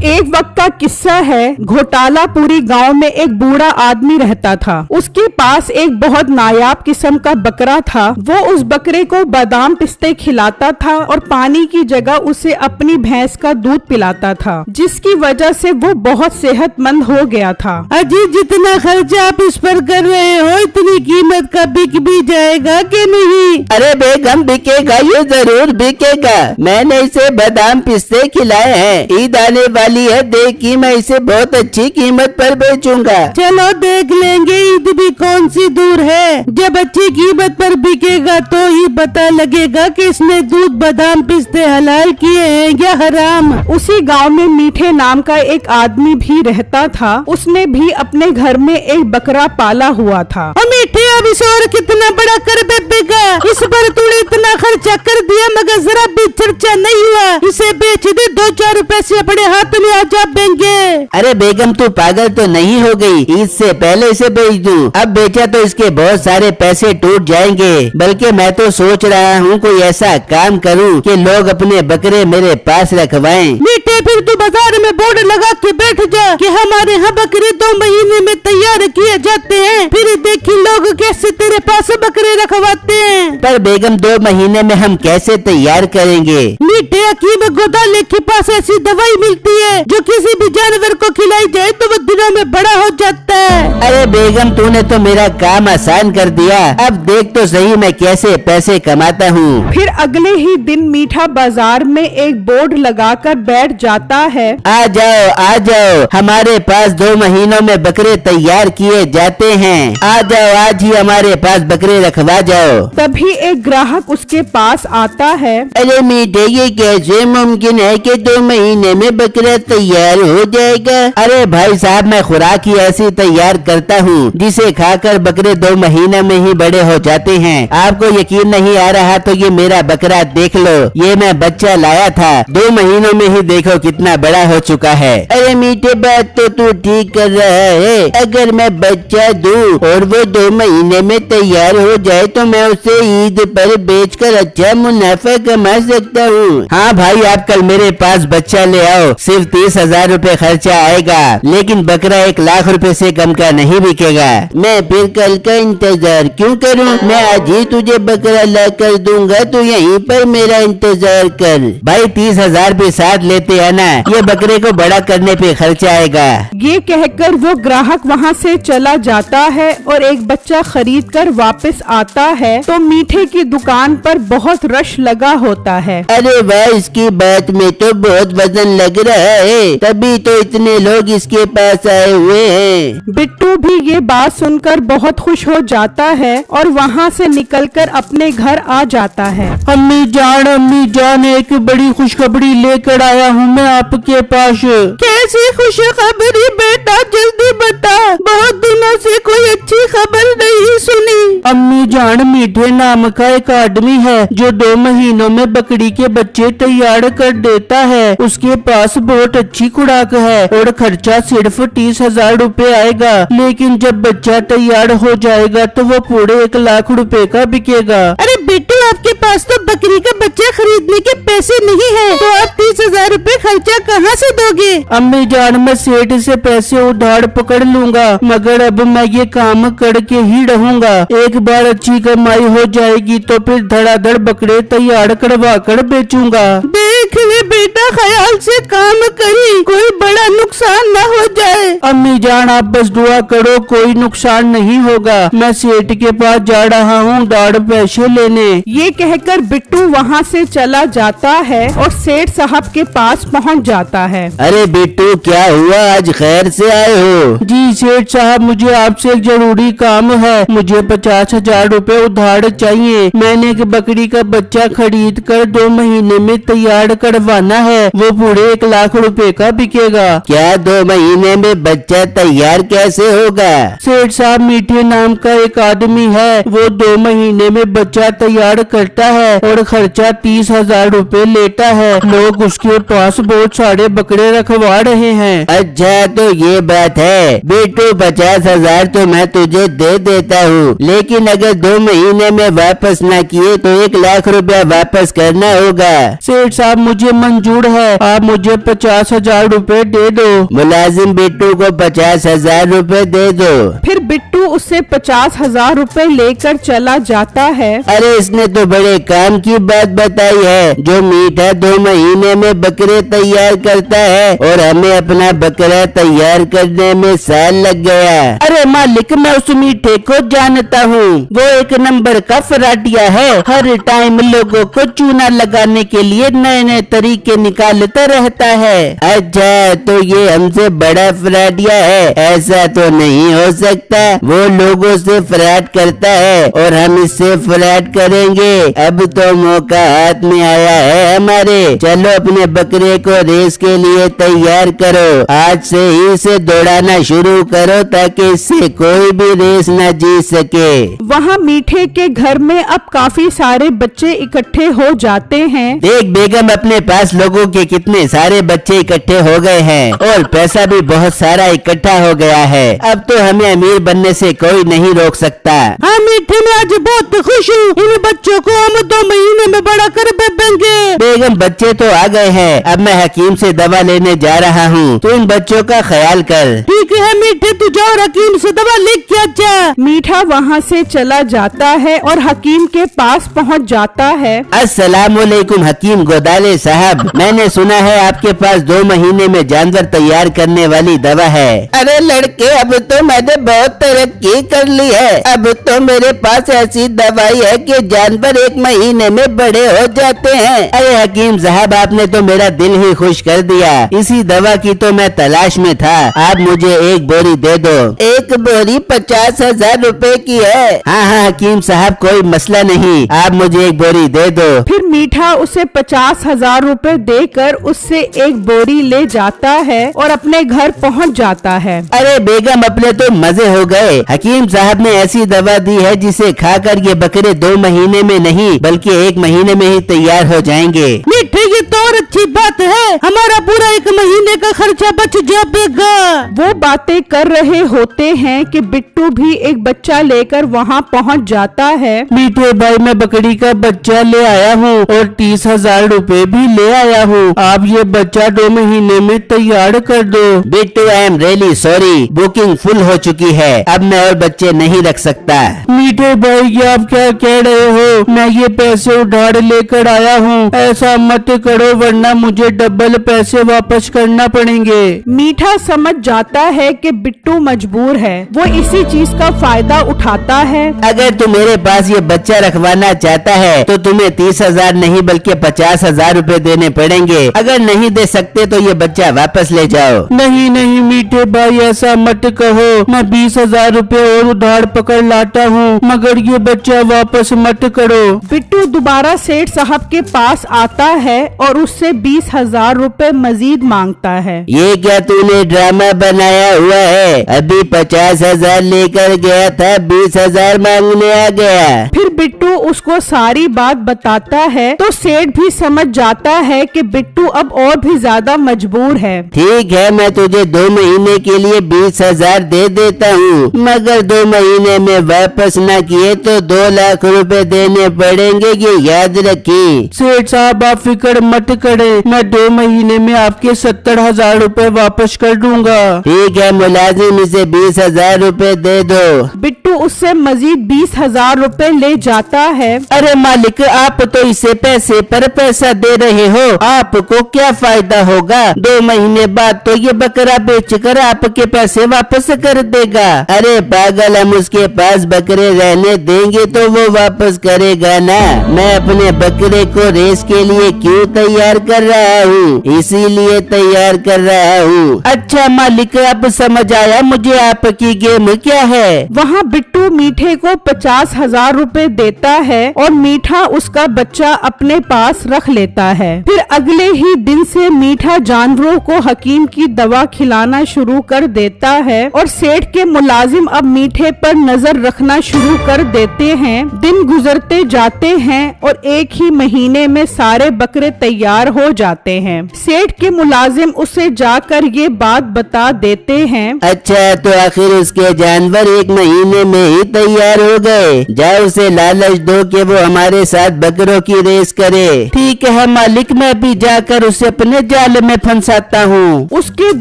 एक वक्त का किस्सा है। घोटालापुरी गांव में एक बूढ़ा आदमी रहता था। उसके पास एक बहुत नायाब किस्म का बकरा था। वो उस बकरे को बादाम पिस्ते खिलाता था और पानी की जगह उसे अपनी भैंस का दूध पिलाता था, जिसकी वजह से वो बहुत सेहतमंद हो गया था। अजी, जितना खर्चा आप इस पर कर रहे हो, इतनी कीमत का बिक भी जाएगा कि नहीं? अरे बेगम, बिकेगा, ये जरूर बिकेगा। मैंने इसे बादाम पिस्ते खिलाए हैं। ईद आने वाली है, देखी मैं इसे बहुत अच्छी कीमत पर बेचूंगा। चलो देख लेंगे, ईद भी कौन सी दूर है। जब अच्छी कीमत पर बिकेगा तो ही पता लगेगा कि इसने दूध बादाम पिस्ते हलाल किए हैं या हराम। उसी गांव में मीठे नाम का एक आदमी भी रहता था। उसने भी अपने घर में एक बकरा पाला हुआ था। मीठे, अब इसे और कितना बड़ा कर बेचेगा? इस पर तूने इतना खर्चा कर दिया मगर जरा भी चर्चा नहीं हुआ। इसे बेच दे, 2-4 पैसे अपने हाथ में आ जा देंगे। अरे बेगम, तू पागल तो नहीं हो गई? ईद से पहले इसे बेच दूं। अब बेचा तो इसके बहुत सारे पैसे टूट जाएंगे। बल्कि मैं तो सोच रहा हूँ कोई ऐसा काम करूँ कि लोग अपने बकरे मेरे पास रखवाएं। मीठे, फिर तू बाजार में बोर्ड लगा के बैठ जा कि हमारे यहाँ बकरे 2 महीने में तैयार किए जाते हैं। फिर देखी लोग कैसे तेरे पास बकरे रखवाते हैं। पर बेगम, 2 महीने में हम कैसे तैयार करेंगे? मीठे, हकीम गोदाले के पास ऐसी दवाई मिलती है जो किसी भी जानवर को खिलाई जाए तो वो दिनों में बड़ा हो जाता है। अरे बेगम, तूने तो मेरा काम आसान कर दिया। अब देख तो सही मैं कैसे पैसे कमाता हूँ। फिर अगले ही दिन मीठा बाजार में एक बोर्ड लगाकर बैठ जाता है। आ जाओ, हमारे पास 2 महीनों में बकरे तैयार किए जाते हैं। आ जाओ, आज ही हमारे पास बकरे रखवा जाओ। तभी एक ग्राहक उसके पास आता है। अरे मीठे, ये कैसे मुमकिन है कि 2 महीने में बकरा तैयार हो जाएगा? अरे भाई साहब, मैं खुराक ही ऐसी तैयार करता हूँ जिसे खाकर बकरे 2 महीने में ही बड़े हो जाते हैं। आपको यकीन नहीं आ रहा तो ये मेरा बकरा देख लो। ये मैं बच्चा लाया था, 2 महीनों में ही देखो कितना बड़ा हो चुका है। अरे मीठे, बात तो तू ठीक कर रहा है। अगर मैं बच्चा दूँ और वो 2 महीने में तैयार हो जाए तो मैं उसे ईद पर बेचकर अच्छा मुनाफा कमा सकता हूँ। हाँ भाई, आप कल मेरे पास बच्चा ले आओ। सिर्फ 30,000 रूपए खर्चा आएगा, लेकिन बकरा 1 लाख रुपए से कम का नहीं बिकेगा। मैं फिर कल का इंतजार क्यों करूं? मैं आज ही तुझे बकरा ला कर दूंगा, तू यहीं पर मेरा इंतजार कर। भाई 30,000 भी साथ लेते आना, ये बकरे को बड़ा करने पे खर्चा आएगा। ये कहकर वो ग्राहक वहाँ से चला जाता है और एक बच्चा खरीद कर वापस आता है तो मीठे की दुकान पर बहुत रश लगा होता है। अरे वाह, इसकी बात में तो बहुत वजन लग रहा है, तभी तो इतने लोग इसके पास आए हुए हैं। बिट्टू भी ये बात सुनकर बहुत खुश हो जाता है और वहाँ से निकलकर अपने घर आ जाता है। अम्मी जान, एक बड़ी खुशखबरी लेकर आया हूँ मैं आपके पास। कैसी खुशखबरी बेटा, जल्दी बता, बहुत दिनों से कोई अच्छी खबर नहीं सुनी। अम्मी जान, मीठे नाम का एक आदमी है जो 2 महीनों में बकरी के बच्चे तैयार कर देता है। उसके पास बहुत अच्छी खुराक है और खर्चा सिर्फ 30,000 रूपए आएगा, लेकिन जब बच्चा तैयार हो जाएगा तो वो पूरे 1 लाख रुपए का बिकेगा। अरे बेटे, आपके पास तो बकरी का बच्चा खरीदने के पैसे नहीं है, तो आप 30,000 रूपए खर्चा कहाँ से दोगे? अम्मी जान, मैं सेठ से पैसे उधार पकड़ लूंगा, मगर अब मैं ये काम करके ही रहूंगा। एक बार अच्छी कमाई हो जाएगी तो फिर धड़ाधड़ बकरे तैयार करवा कर बेचूंगा। देख ले बेटा, ख्याल से काम करी, कोई बड़ा नुकसान न हो जाए। अम्मी जान, आप बस दुआ करो, कोई नुकसान नहीं होगा। मैं सेठ के पास जा रहा हूँ उधार पैसे लेने। ये कहकर बिट्टू वहाँ से चला जाता है और सेठ साहब के पास पहुँच जाता है। अरे बिट्टू, क्या हुआ? आज खैर से आए हो? जी सेठ साहब, मुझे आपसे एक जरूरी काम है। मुझे 50,000 रूपए उधार चाहिए। मैंने एक बकरी का बच्चा खरीद कर 2 महीने में तैयार करवाना है, वो पूरे 1 लाख रुपए का बिकेगा। क्या 2 महीने में बच्चा तैयार कैसे होगा? सेठ साहब, मीठे नाम का एक आदमी है, वो 2 महीने में बच्चा तैयार करता है और खर्चा 30,000 रुपए लेता है। लोग उसके पास बहुत सारे बकरे रखवा रहे हैं। अच्छा तो ये बात है बेटू, 50,000 तो मैं तुझे दे देता हूँ, लेकिन अगर 2 महीने में वापस न किए तो 1 लाख रुपया वापस करना होगा। सेठ साहब मुझे मंजूर है, आप मुझे 50,000 रुपए दे दो। मुलाजिम बिट्टू को 50,000 रुपए दे दो। फिर बिट्टू उससे 50,000 रुपए लेकर चला जाता है। अरे इसने तो बड़े काम की बात बताई है। जो मीठा 2 महीने में बकरे तैयार करता है और हमें अपना बकरा तैयार करने में साल लग गया। अरे मालिक, मैं उस मीठे को जानता हूँ, वो 1 नंबर का फराटिया है। हर टाइम लोगों को चूना लगाने के लिए नए नए तरीके निकालता रहता है। अच्छा तो ये हमसे बड़ा फराटिया है? ऐसा तो नहीं हो सकता, वो लोगों से फ्रॉड करता है और हम इससे फ्रॉड करेंगे। अब तो मौका हाथ में आया है हमारे। चलो अपने बकरे को रेस के लिए तैयार करो, आज से ही इसे दौड़ाना शुरू करो ताकि इससे कोई भी रेस न जीत सके। वहाँ मीठे के घर में अब काफी सारे बच्चे इकट्ठे हो जाते हैं। देख बेगम, अपने पास लोगों के कितने सारे बच्चे इकट्ठे हो गए हैं और पैसा भी बहुत सारा इकट्ठा हो गया है। अब तो हमें अमीर बनने से कोई नहीं रोक सकता। हाँ मीठे, मैं आज बहुत खुश हूँ। इन बच्चों को हम 2 महीने में बड़ा कर बेचेंगे। बेगम बच्चे तो आ गए हैं, अब मैं हकीम से दवा लेने जा रहा हूँ, तो इन बच्चों का ख्याल कर। ठीक है मीठे, तू जाओ हकीम से दवा लेके आजा। मीठा वहाँ से चला जाता है और हकीम के पास पहुँच जाता है। अस्सलामुअलैकुम हकीम गोदाले साहब, मैंने सुना है आपके पास 2 महीने में जानवर तैयार करने वाली दवा है। अरे लड़के, अब तो मैंने बहुत तरक्की कर ली है। अब तो मेरे पास ऐसी दवाई है कि जानवर 1 महीने में बड़े हो जाते हैं। अरे हकीम साहब, आपने तो मेरा दिल ही खुश कर दिया। इसी दवा की तो मैं तलाश में था। आप मुझे 1 बोरी दे दो। 1 बोरी 50,000 रुपए की है। हाँ हाँ हकीम साहब, कोई मसला नहीं, आप मुझे 1 बोरी दे दो। फिर मीठा उसे 50,000 रुपए देकर उससे 1 बोरी ले जाता है और अपने घर पहुंच जाता है। अरे बेगम, अपने तो मजे हो गए। हकीम साहब ने ऐसी दवा दी है जिसे खाकर ये बकरे 2 महीने में नहीं बल्कि 1 महीने में ही तैयार हो जाएंगे। मीठे, ये तो और अच्छी बात है, हमारा पूरा 1 महीने का खर्चा बच जाएगा। वो बातें कर रहे होते हैं कि बिट्टू भी एक बच्चा लेकर वहाँ पहुँच जाता है। मीठे भाई, मैं बकरी का बच्चा ले आया हूँ और 30,000 रुपए भी ले आया हूँ। आप ये बच्चा 2 महीने में तैयार कर दो। Bittu, I am really sorry, booking full हो चुकी है, अब मैं और बच्चे नहीं रख सकता। मीठे भाई, ये आप क्या कह रहे हो? मैं ये पैसे उधार लेकर आया हूँ, ऐसा मत करो वरना मुझे डबल पैसे वापस करना पड़ेंगे। मीठा समझ जाता है कि बिट्टू मजबूर है, वो इसी चीज का फायदा उठाता है। अगर तू मेरे पास ये बच्चा रखवाना चाहता है तो तुम्हें 30,000 नहीं बल्कि 50,000 रुपए देने पड़ेंगे। अगर नहीं दे सकते तो ये बच्चा वापस ले जाओ। नहीं नहीं मीठे भाई, ऐसा मत कहो, मैं 20,000 रुपए और उधार पकड़ लाता हूँ, मगर ये बच्चा वापस मत करो। बिट्टू दोबारा सेठ साहब के पास आता है और उससे 20,000 रुपए मजीद मांगता है। ये क्या तूने ड्रामा बनाया हुआ है? अभी 50,000 लेकर गया था, 20,000 मांगने आ गया। फिर बिट्टू उसको सारी बात बताता है तो सेठ भी समझ जाता है कि बिट्टू अब और भी ज्यादा मजबूर है। ठीक है, मैं तुझे 2 महीने के लिए 20,000 दे देता हूँ, मगर 2 महीने में वापस न किए तो 2 लाख रुपए देने पड़ेंगे, ये याद रखी। सेठ साहब, आप फिक्र मत करें, मैं 2 महीने में आपके 70,000 रुपए वापस कर दूंगा। ठीक है मुलाजिम, इसे 20,000 रुपए दे दो। बिट्टू उससे मजीद 20,000 रुपए ले जाता है। अरे मालिक, आप तो इसे पैसे पर पैसा दे रहे हो, आपको क्या फायदा होगा? 2 महीने बाद तो ये बकरा बेचकर आपके पैसे वापस कर देगा। अरे पागल, हम उसके पास बकरे रहने देंगे तो वो वापस करेगा ना। मैं अपने बकरे को रेस के लिए क्यों तैयार कर रहा हूँ, इसीलिए तैयार कर रहा हूँ। अच्छा मालिक, अब समझ आया मुझे आपकी गेम क्या है। वहाँ बिट्टू मीठे को 50,000 रुपए देता है और मीठा उसका बच्चा अपने पास रख लेता है। फिर अगले ही दिन से मीठा जानवरों को हकीम की दवा खिलाना शुरू कर देता है और सेठ के मुलाजिम अब मीठे पर नजर रखना शुरू कर देते हैं। दिन गुजरते जाते हैं और एक ही महीने में सारे बकरे तैयार हो जाते हैं। सेठ के मुलाजिम उसे जाकर ये बात बता देते हैं। अच्छा, तो आखिर उसके जानवर एक महीने में ही तैयार हो गए। जाओ उसे लालच दो कि वो हमारे साथ बकरों की रेस करे। ठीक है मालिक, मैं भी जाकर उसे अपने जाल में फंसाता हूँ। उसके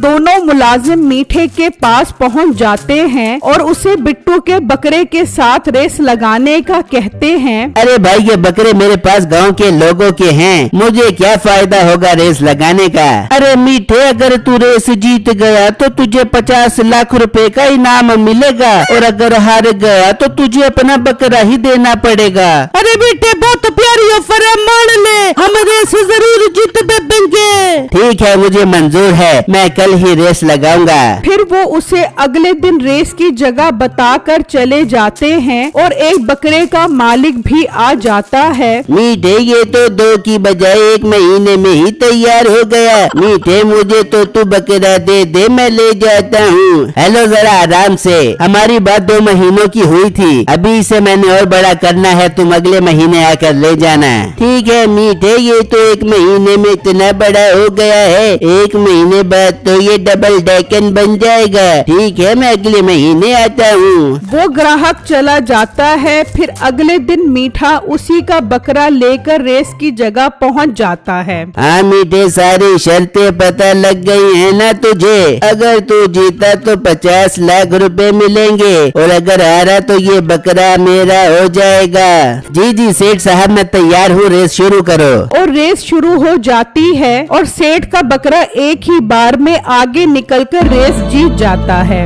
दोनों मुलाजिम मीठे के पास पहुंच जाते हैं और उसे बिट्टू के बकरे के साथ रेस लगाने का कहते हैं। अरे भाई, ये बकरे मेरे पास गांव के लोगों के हैं, मुझे क्या फायदा होगा रेस लगाने का। अरे मीठे, अगर तू रेस जीत गया तो तुझे 50 लाख रुपए का इनाम मिलेगा और अगर हार गया तो तुझे अपना बकरा ही देना पड़ेगा। अरे मीठे, बहुत प्यारी ऑफर है, मान ले, हम रेस जरूर जीत देंगे। ठीक है, मुझे मंजूर है, मैं कल ही रेस लगाऊंगा। फिर वो उसे अगले दिन रेस की जगह बताकर चले जाते हैं और एक बकरे का मालिक भी आ जाता है। मीठे, ये तो 2 की बजाय 1 महीने में ही तैयार हो गया। मीठे, मुझे तो तू बकरा दे, मैं ले जाता हूँ। हेलो, जरा आराम से, हमारी बात 2 महीनों की हुई थी, अभी इसे मैंने और बड़ा करना है, तुम अगले महीने आकर ले जाना। ठीक है मीठे, ये तो 1 महीने में इतना बड़ा हो गया है, 1 महीने बाद तो ये डबल डेकन बन जाएगा। ठीक है, मैं अगले महीने आता हूँ। वो ग्राहक चला जाता है। फिर अगले दिन मीठा उसी का बकरा लेकर रेस की जगह पहुंच जाता है। हाँ मीठे, सारी शर्तें पता लग गई है ना तुझे? अगर तू जीता तो 50 लाख रुपए मिलेंगे और अगर हारा तो ये बकरा मेरा हो जाएगा। जी जी सेठ साहब, मैं तैयार हूँ, रेस शुरू करो। और रेस शुरू हो जाती है और सेठ का बकरा एक ही बार में आगे निकलकर रेस जीत जाता है।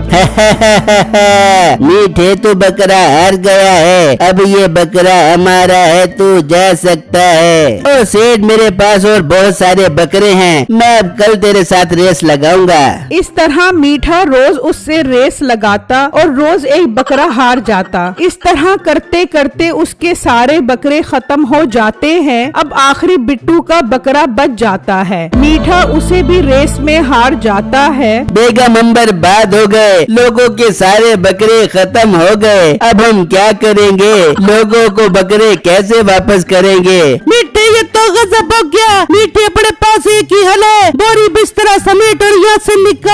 मीठे, तू बकरा हार गया है, अब ये बकरा हमारा है, तू जा सकता है। ओ सेठ, मेरे पास और बहुत सारे बकरे हैं, मैं अब कल तेरे साथ रेस लगाऊंगा। इस तरह मीठा रोज उससे रेस लगाता और रोज एक बकरा हार जाता। इस तरह करते करते उसके सारे बकरे खत्म हो जाते हैं। अब आखिरी बिट्टू का बकरा बच जाता है। मीठा उसे भी रेस में हार जाता है। बेगम हम बर्बाद हो गए, लोगों के सारे बकरे खत्म हो गए, अब हम क्या करेंगे? लोगों को बकरे कैसे वापस करेंगे? मीठे, ये तो गजब हो गया। मीठे, अपने पास एक ही हल है, बोरी बिस्तरा समेट और यहाँ से निकल।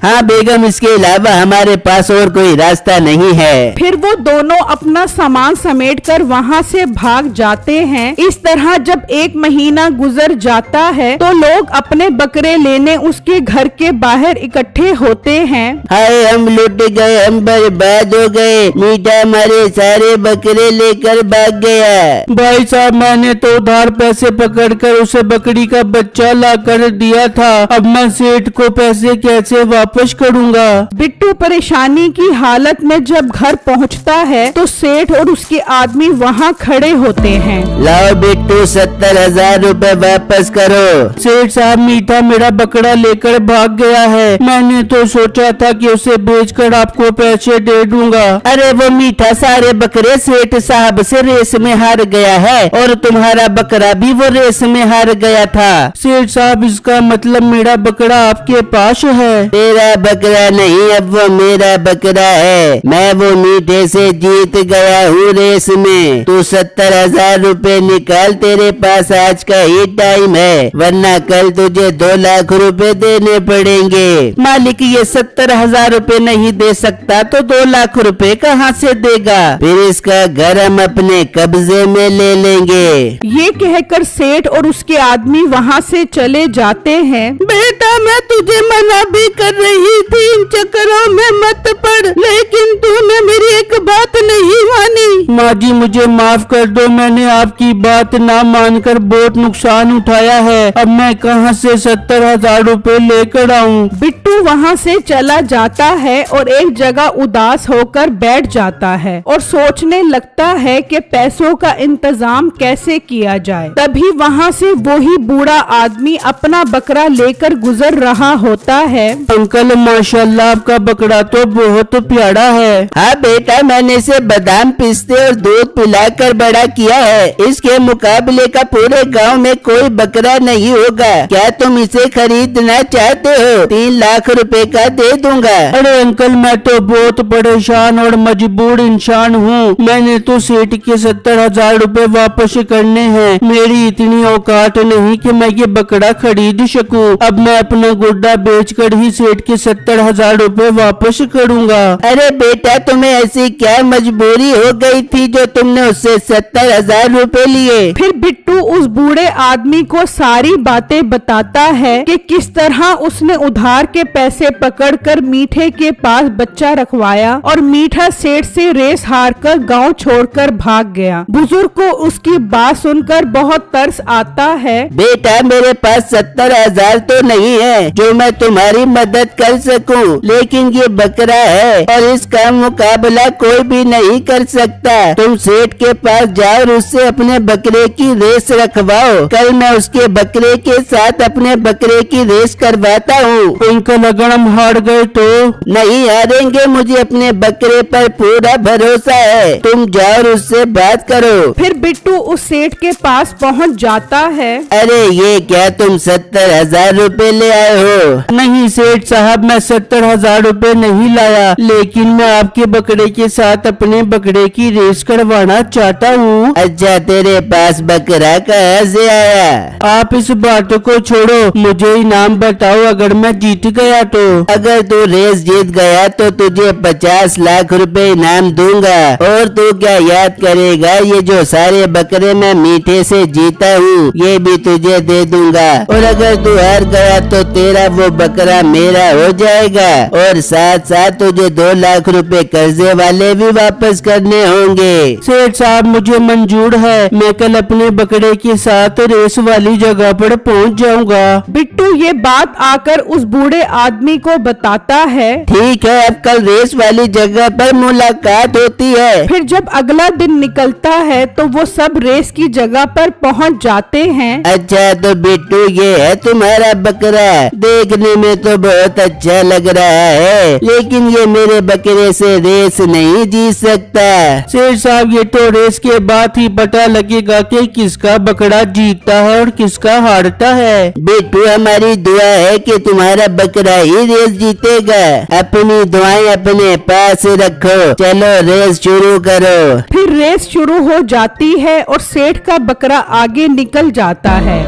हाँ बेगम, इसके अलावा हमारे पास और कोई रास्ता नहीं है। फिर वो दोनों अपना सामान समेटकर वहाँ से भाग जाते हैं। इस तरह जब 1 महीना गुजर जाता है तो लोग अपने बकरे लेने उसके घर के बाहर इकट्ठे होते हैं। हाय, हम लुट गए, हम बर्बाद हो गए, मीठा हमारे सारे बकरे लेकर भाग गया। भाई साहब, मैंने तो उधार पैसे पकड़कर उसे बकरी का बच्चा ला कर दिया था, अब मैं सेठ को पैसे कैसे वापस करूँगा? बिट्टू परेशानी की हालत में जब घर पहुँचता है तो सेठ और उसके आदमी वहाँ खड़े होते हैं। लाओ बिट्टू, 70,000 रुपए वापस करो। सेठ साहब, मीठा मेरा बकरा लेकर भाग गया है, मैंने तो सोचा था कि उसे बेचकर आपको पैसे दे दूंगा। अरे वो मीठा सारे बकरे सेठ साहब से रेस में हार गया है और तुम्हारा बकरा भी वो रेस में हार गया था। सेठ साहब, इसका मतलब मेरा बकरा आपके पास है? तेरा बकरा नहीं, अब वो मेरा बकरा है, मैं वो मीठे से जीत गया हूँ रेस में। तू 70,000 रुपए निकाल, तेरे पास आज का ही टाइम है, वरना कल तुझे 2 लाख रुपए देने पड़ेंगे। मालिक, ये 70,000 रुपए नहीं दे सकता तो 2 लाख रुपए कहाँ से देगा? फिर इसका घर हम अपने कब्जे में ले लेंगे। ये कहकर सेठ और उसके आदमी वहाँ से चले जाते हैं। बेटा, मैं तुझे मना भी कर रही थी, इन चक्करों में मत पड़, लेकिन तूने मेरी एक बात नहीं मानी। माँ जी, मुझे माफ कर दो, मैंने आपकी बात ना मानकर बहुत नुकसान उठाया है, अब मैं कहाँ से 70,000 रुपए लेकर आऊँ? बिट्टू वहाँ से चला जाता है और एक जगह उदास होकर बैठ जाता है और सोचने लगता है कि पैसों का इंतजाम कैसे किया जाए। तभी वहाँ से वही बूढ़ा आदमी अपना बकरा लेकर गुजर रहा होता है। अंकल, माशाल्लाह आपका बकरा तो बहुत प्यारा है। हाँ बेटा, मैंने इसे बादाम पिस्ते और दूध पिलाकर बड़ा किया है। इसके मुकाबले का पूरे गांव में कोई बकरा नहीं होगा। क्या तुम इसे खरीदना चाहते हो? 3 लाख रुपए का दे दूंगा। अरे अंकल, मैं तो बहुत परेशान और मजबूर इंसान हूँ। मैंने तो सेठ के 70,000 रुपए वापस करने हैं। मेरी इतनी औकात नहीं कि मैं ये बकरा खरीद सकूं। अब मैं अपना गुड्डा बेचकर ही सेठ के 70,000 रुपए वापस करूंगा। अरे बेटा, तुम्हें ऐसी क्या मजबूरी हो गई थी जो तुमने उससे 70,000 रुपए लिए? फिर बिट्टू उस बूढ़े आदमी को सारी बातें बताता है कि किस तरह उसने उधार के पैसे पकड़कर मीठे के पास बच्चा रखवाया और मीठा सेठ से रेस हार कर गाँव छोड़कर भाग गया। बुजुर्ग को उसकी बात सुनकर बहुत तरस आता है। बेटा, मेरे पास 70,000 तो नहीं है जो मैं तुम्हारी मदद कर सकूं, लेकिन ये बकरा है और इसका मुकाबला कोई भी नहीं कर सकता। तुम सेठ के पास जाओ और उससे अपने बकरे की रेस रखवाओ। कल मैं उसके बकरे के साथ अपने बकरे की रेस करवाता हूँ। अंकल, अगर हम हार गए तो? नहीं हारेंगे, मुझे अपने बकरे पर पूरा भरोसा है। तुम जाओ और उससे बात करो। फिर बिट्टू उस सेठ के पास पहुंच जाता है। अरे ये क्या, तुम 70,000 रुपए ले आए हो? नहीं सेठ साहब, मैं 70,000 रुपए नहीं लाया, लेकिन मैं आपके बकरे के साथ अपने बकरे की रेस करवाना चाहता हूँ। अच्छा, तेरे पास बकरा कहाँ से आया? आप इस बात को छोड़ो, मुझे इनाम बताओ अगर मैं जीत गया तो। अगर तू रेस जीत गया तो तुझे 50 लाख रुपए इनाम दूंगा। और तू क्या याद करेगा, ये जो सारे बकरे मैं मीठे से जीता हूँ ये भी तुझे दे दूंगा। और अगर तू हार गया तो तेरा वो बकरा मेरा हो जाएगा और साथ साथ तुझे 2 लाख रुपए कर्जे वाले भी वापस करने होंगे। सेठ साहब, मुझे मंजूर है। मैं कल अपने बकरे के साथ रेस वाली जगह पर पहुंच जाऊंगा। बिट्टू ये बात आकर उस बूढ़े आदमी को बताता है। ठीक है, अब कल रेस वाली जगह पर मुलाकात होती है। फिर जब अगला दिन निकलता है तो वो सब रेस की जगह पर पहुंच जाते हैं। अच्छा, तो बिट्टू ये है तुम्हारा बकरा। देखने में तो बहुत अच्छा लग रहा है, लेकिन ये मेरे बकरे से रेस नहीं जीत सकता। सेठ साहब, ये तो रेस के बाद ही पता लगेगा कि किसका बकरा जीतता है और किसका हारता है। बिट्टू, हमारी दुआ है कि तुम्हारा बकरा ही रेस जीतेगा। अपनी दुआएं अपने पास रखो। चलो रेस शुरू करो। फिर रेस शुरू हो जाती है और सेठ का बकरा आगे निकल जाता है।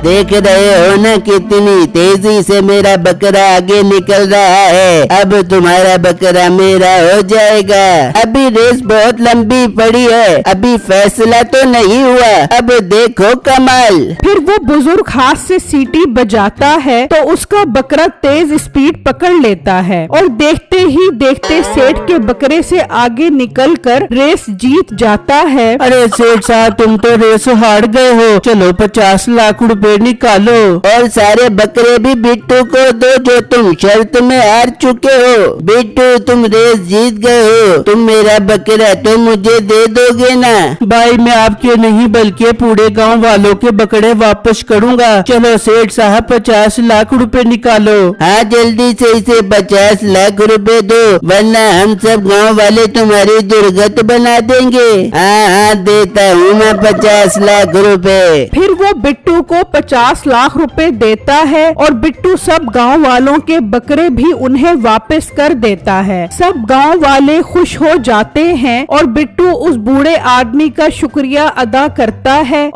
देख रहे हो ना कितनी तेजी से मेरा बकरा आगे निकल रहा है। अब तुम्हारा बकरा मेरा हो जाएगा। अभी रेस बहुत लंबी पड़ी है, अभी फैसला तो नहीं हुआ। अब देखो कमाल। फिर वो बुजुर्ग हाथ से सीटी बजाता है तो उसका बकरा तेज स्पीड पकड़ लेता है और देखते ही देखते सेठ के बकरे से आगे निकलकर रेस जीत जाता है। अरे सेठ साहब, तुम तो रेस हार गए हो। चलो 50 लाख रुपए निकालो और सारे बकरे भी बिट्टू को दो जो तुम शर्त में हार चुके हो। बिट्टू, तुम रेस जीत गए हो। तुम मेरा बकरा तो मुझे दे दोगे ना? भाई, मैं आपके नहीं बल्कि पूरे गांव वालों के बकरे वापस करूंगा। चलो सेठ साहब, 50 लाख रुपए निकालो। हाँ, जल्दी से इसे 50 लाख रुपए दो, वरना हम सब गांव वाले तुम्हारी दुर्गत बना देंगे। हाँ हाँ, देता हूँ मैं 50 लाख रुपए। फिर वो बिट्टू को 50 लाख रुपए देता है और बिट्टू सब गांव वालों के बकरे भी उन्हें वापस कर देता है। सब गांव वाले खुश हो जाते हैं और बिट्टू उस बूढ़े आदमी का शुक्रिया अदा करता है।